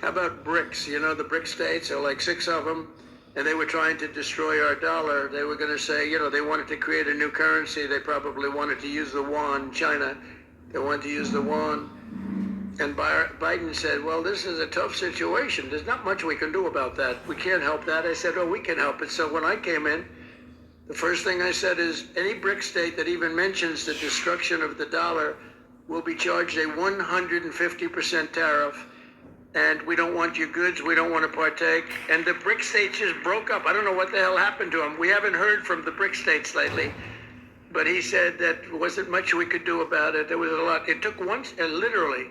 How about BRICS? You know, the BRIC states are like 6 of them, and they were trying to destroy our dollar. They were going to say, you know, they wanted to create a new currency. They probably wanted to use the yuan. China, they wanted to use the yuan. And Biden said, well, this is a tough situation. There's not much we can do about that. We can't help that. I said, oh, we can help it. So when I came in, the first thing I said is any BRIC state that even mentions the destruction of the dollar will be charged a 150% tariff. And we don't want your goods. We don't want to partake. And the BRIC states just broke up. I don't know what the hell happened to them. We haven't heard from the BRIC states lately. But he said that wasn't much we could do about it. There was a lot. It took once, and literally,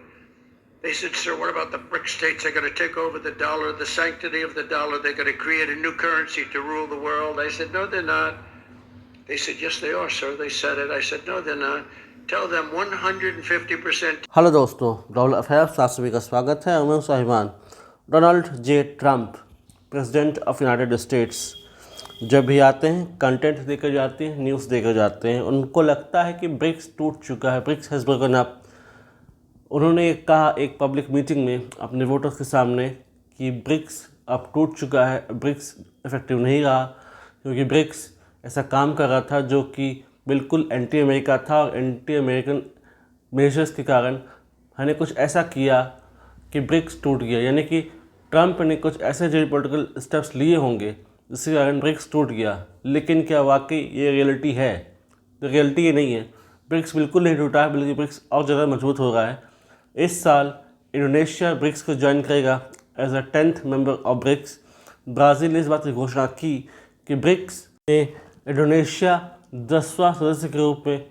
they said, sir, what about the BRIC states? They're going to take over the dollar, the sanctity of the dollar. They're going to create a new currency to rule the world. I said, no, they're not. They said, yes, they are, sir. They said it. I said, no, they're not. Tell them 150%. Hello दोस्तों, global affairs आप सभी का स्वागत है। मैं हूं साहिबान। Donald J Trump, president of United States, जब भी आते हैं कंटेंट देकर जाते हैं, न्यूज़ देकर जाते हैं। उनको लगता है कि ब्रिक्स टूट चुका है, ब्रिक्स हैज़ ब्रोकन अप। उन्होंने कहा एक पब्लिक मीटिंग में अपने वोटर्स के सामने कि ब्रिक्स अब टूट चुका है, ब्रिक्स इफेक्टिव नहीं रहा, क्योंकि ब्रिक्स ऐसा काम कर रहा था जो कि बिल्कुल एंटी अमेरिका था और एंटी अमेरिकन मेजर्स के कारण हमने कुछ ऐसा किया कि ब्रिक्स टूट गया। यानी कि ट्रंप ने कुछ ऐसे जियो पॉलिटिकल स्टेप्स लिए होंगे जिसके कारण ब्रिक्स टूट गया। लेकिन क्या वाकई ये रियलिटी है? तो रियलिटी ये नहीं है। ब्रिक्स बिल्कुल नहीं टूटा है, बल्कि ब्रिक्स और ज़्यादा मजबूत हो रहा है। इस साल इंडोनेशिया ब्रिक्स को ज्वाइन करेगा as a 10th member of BRICS. Brazil ने इस बात की घोषणा की कि ब्रिक्स में इंडोनेशिया 10वां सदस्य के रूप में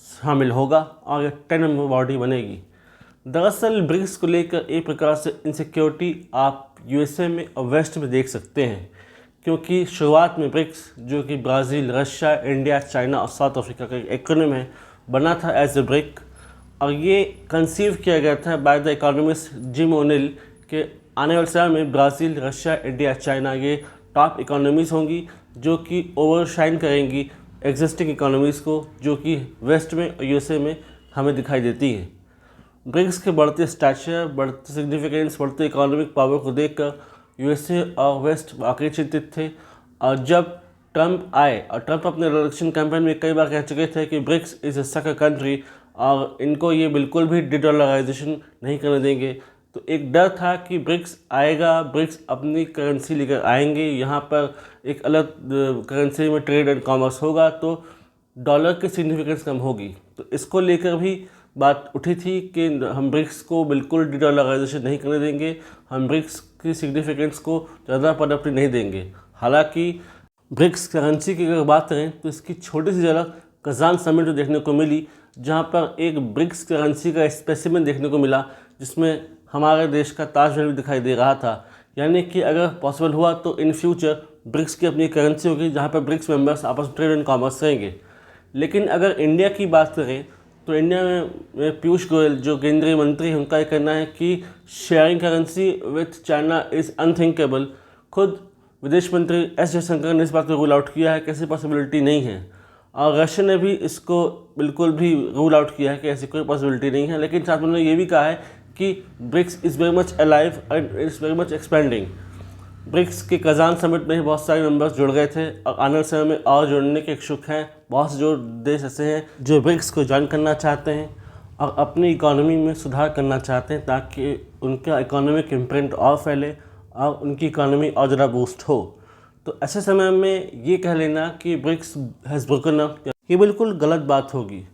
शामिल होगा और ये 10 मेंबर बॉडी बनेगी। दरअसल ब्रिक्स को लेकर एक प्रकार से इनसिक्योरिटी आप यूएसए में और वेस्ट में देख सकते हैं, क्योंकि शुरुआत में ब्रिक्स, जो कि ब्राज़ील, रशिया, इंडिया, चाइना और साउथ अफ्रीका का एक्रोनिम है, बना था एज ए ब्रिक। और ये कंसीव किया गया था by the economist gym O'Neill के आने वाले समय में ब्राज़ील, रशिया, इंडिया, चाइना ये टॉप इकोनॉमीज़ होंगी जो कि ओवरशाइन करेंगी एग्जिस्टिंग इकोनॉमीज़ को, जो कि वेस्ट में और यूएसए में हमें दिखाई देती है। ब्रिक्स के बढ़ते स्टैचर, बढ़ते सिग्निफिकेंस, बढ़ते इकोनॉमिक पावर को देखकर यूएसए और वेस्ट वाकई चिंतित थे। और जब ट्रंप आए, और ट्रंप अपने इलेक्शन कैंपेन में कई बार कह चुके थे कि BRICS is a sucker country और इनको ये बिल्कुल भी डिडॉलराइजेशन नहीं करने देंगे, तो एक डर था कि ब्रिक्स आएगा, ब्रिक्स अपनी करेंसी लेकर आएंगे, यहाँ पर एक अलग करेंसी में ट्रेड एंड कॉमर्स होगा, तो डॉलर की सिग्निफिकेंस कम होगी। तो इसको लेकर भी बात उठी थी कि हम ब्रिक्स को बिल्कुल डिडॉलराइजेशन नहीं करने देंगे, हम ब्रिक्स की सिग्निफिकेंस को ज़्यादा पनपने नहीं देंगे। हालांकि ब्रिक्स करेंसी की अगर बात करें तो इसकी छोटी सी झलक कजान समिट में देखने को मिली, जहाँ पर एक ब्रिक्स करेंसी का स्पेसिमेन देखने को मिला जिसमें हमारे देश का ताजमहल भी दिखाई दे रहा था। यानी कि अगर पॉसिबल हुआ तो इन फ्यूचर ब्रिक्स की अपनी करेंसी होगी, जहाँ पर ब्रिक्स मेंबर्स आपस में ट्रेड एंड कॉमर्स करेंगे। लेकिन अगर इंडिया की बात करें तो इंडिया में पीयूष गोयल जो केंद्रीय मंत्री हैं, उनका ये कहना है कि sharing currency with China is unthinkable. खुद विदेश मंत्री एस जयशंकर ने इस बात को रूल आउट किया है कि ऐसी पॉसिबिलिटी नहीं है, और रशिया ने भी इसको बिल्कुल भी रूल आउट किया है कि ऐसी कोई पॉसिबिलिटी नहीं है। लेकिन साथ में उन्होंने ये भी कहा है कि BRICS is very much alive and is very much expanding. BRICS के कजान समिट में बहुत सारे मेंबर्स जुड़ गए थे और आने वाले समय में और जुड़ने के इच्छुक हैं। बहुत से जो देश ऐसे हैं जो ब्रिक्स को ज्वाइन करना चाहते हैं और अपनी इकोनॉमी में सुधार करना चाहते हैं, ताकि उनका इकोनॉमिक इम्प्रिंट और फैले और उनकी इकोनॉमी और ज़्यादा बूस्ट हो। तो ऐसे समय में ये कह लेना कि ब्रिक्स हैज़ ब्रोकन अप, ये बिल्कुल गलत बात होगी।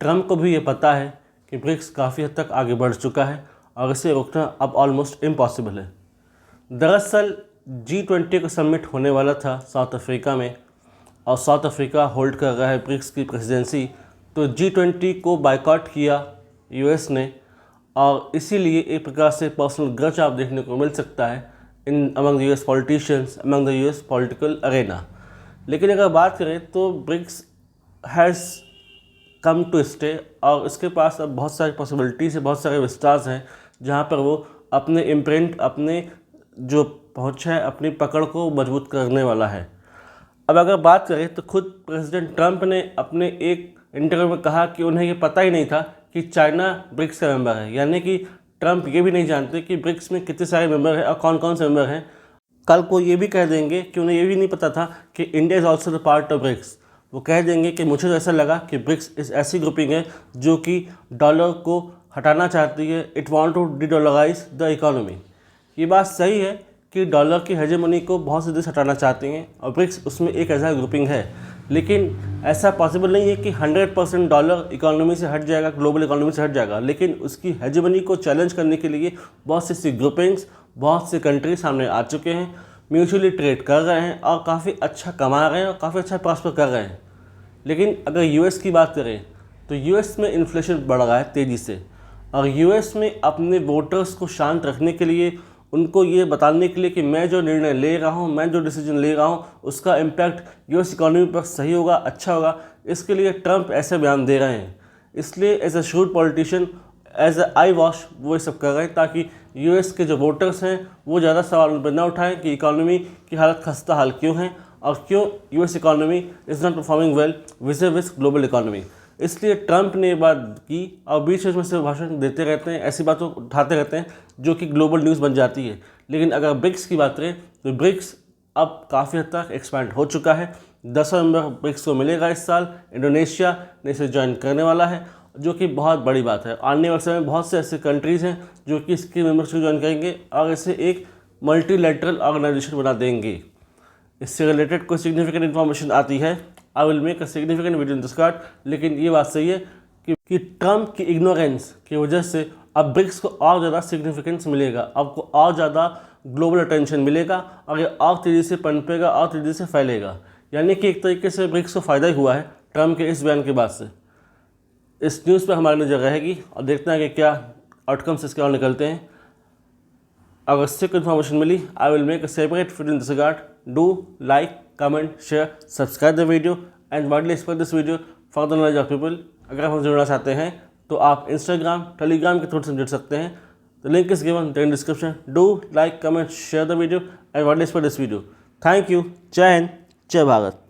ट्रंप को भी ये पता है कि ब्रिक्स काफ़ी हद तक आगे बढ़ चुका है और इसे रोकना अब ऑलमोस्ट इम्पॉसिबल है। दरअसल G20 का समिट होने वाला था साउथ अफ्रीका में, और साउथ अफ्रीका होल्ड कर रहा है ब्रिक्स की प्रेसिडेंसी, तो G20 को बायकॉट किया यूएस ने, और इसीलिए एक प्रकार से पर्सनल ग्रज आप देखने को मिल सकता है in among US politicians, among the US political arena. लेकिन अगर बात करें तो BRICS has come to stay, और इसके पास अब बहुत सारी पॉसिबिलिटीज़ है, बहुत सारे विस्टार्स हैं जहाँ पर वो अपने इम्प्रिंट, अपने जो पहुँच है, अपनी पकड़ को मजबूत करने वाला है। अब अगर बात करें तो खुद प्रेसिडेंट ट्रंप ने अपने एक इंटरव्यू में कहा कि उन्हें ये पता ही नहीं था कि चाइना ब्रिक्स का मेंबर है। यानी कि ट्रंप ये भी नहीं जानते कि ब्रिक्स में कितने सारे मेंबर हैं और कौन कौन से मेंबर हैं। कल को ये भी कह देंगे कि उन्हें ये भी नहीं पता था कि India is also the part of BRICS. वो कह देंगे कि मुझे तो ऐसा लगा कि ब्रिक्स इस ऐसी ग्रुपिंग है जो कि डॉलर को हटाना चाहती है, it want to dedollarize the economy. ये बात सही है कि डॉलर की हेजेमनी को बहुत से देश हटाना चाहते हैं और ब्रिक्स उसमें एक ऐसा ग्रुपिंग है, लेकिन ऐसा पॉसिबल नहीं है कि 100% डॉलर इकोनॉमी से हट जाएगा, ग्लोबल इकोनॉमी से हट जाएगा। लेकिन उसकी हेजेमनी को चैलेंज करने के लिए बहुत सी ग्रुपिंग्स, बहुत से कंट्री सामने आ चुके हैं, म्यूचुअली ट्रेड कर रहे हैं और काफ़ी अच्छा कमा रहे हैं और काफ़ी अच्छा प्रॉस्पर कर रहे हैं। लेकिन अगर यूएस की बात करें तो यूएस में इन्फ्लेशन बढ़ रहा है तेज़ी से, और यूएस में अपने वोटर्स को शांत रखने के लिए, उनको ये बताने के लिए कि मैं जो निर्णय ले रहा हूँ, मैं जो डिसीजन ले रहा हूँ, उसका इम्पैक्ट यूएस इकोनॉमी पर सही होगा, अच्छा होगा, इसके लिए ट्रंप ऐसे बयान दे रहे हैं। इसलिए as a shrewd politician, as a eyewash वॉश वो ये सब कर रहे हैं ताकि यूएस के जो वोटर्स हैं वो ज़्यादा सवाल उन पर न उठाएं कि इकोनॉमी की हालत खस्ता हाल क्यों है और क्यों US economy is not performing well विस ग्लोबल इकोनॉमी। इसलिए ट्रंप ने ये बात की और बीच में से भाषण देते रहते हैं, ऐसी बातों को उठाते रहते हैं जो कि ग्लोबल न्यूज़ बन जाती है। लेकिन अगर ब्रिक्स की बात करें तो ब्रिक्स अब काफ़ी हद तक एक्सपैंड हो चुका है। 10 नंबर ब्रिक्स को मिलेगा इस साल। इंडोनेशिया ने इसे ज्वाइन करने वाला है, जो कि बहुत बड़ी बात है। आने वाले समय में बहुत से ऐसे कंट्रीज़ हैं जो कि इसकी मेंबरशिप ज्वाइन करेंगे और इसे एक मल्टीलैटरल ऑर्गेनाइजेशन बना देंगे। इससे रिलेटेड कोई सिग्निफिकेंट इन्फॉर्मेशन आती है, आई will make a significant video in this card. लेकिन ये बात सही है कि ट्रंप की इग्नोरेंस की वजह से अब ब्रिक्स को और ज़्यादा सिग्निफिकेंस मिलेगा, आपको और ज़्यादा ग्लोबल अटेंशन मिलेगा और ये और तेज़ी से पनपेगा और तेज़ी से फैलेगा। यानी कि एक तरीके से ब्रिक्स को फ़ायदा ही हुआ है ट्रंप के इस बयान के बाद से। इस न्यूज़ पर हमारी नज़र रहेगी और देखते हैं कि क्या आउटकम्स इसके और निकलते हैं। अगर सिक इन्फॉर्मेशन मिली, I will make a separate video in this regard. Do like, comment, share, subscribe the video and widely spread this video for the knowledge of people. अगर आप हमसे जुड़ना चाहते हैं तो आप इंस्टाग्राम, टेलीग्राम के थ्रू से जुड़ सकते हैं। The link is given in description. Do like, comment, share the video and widely spread this video. Thank you. जय हिंद, जय भारत।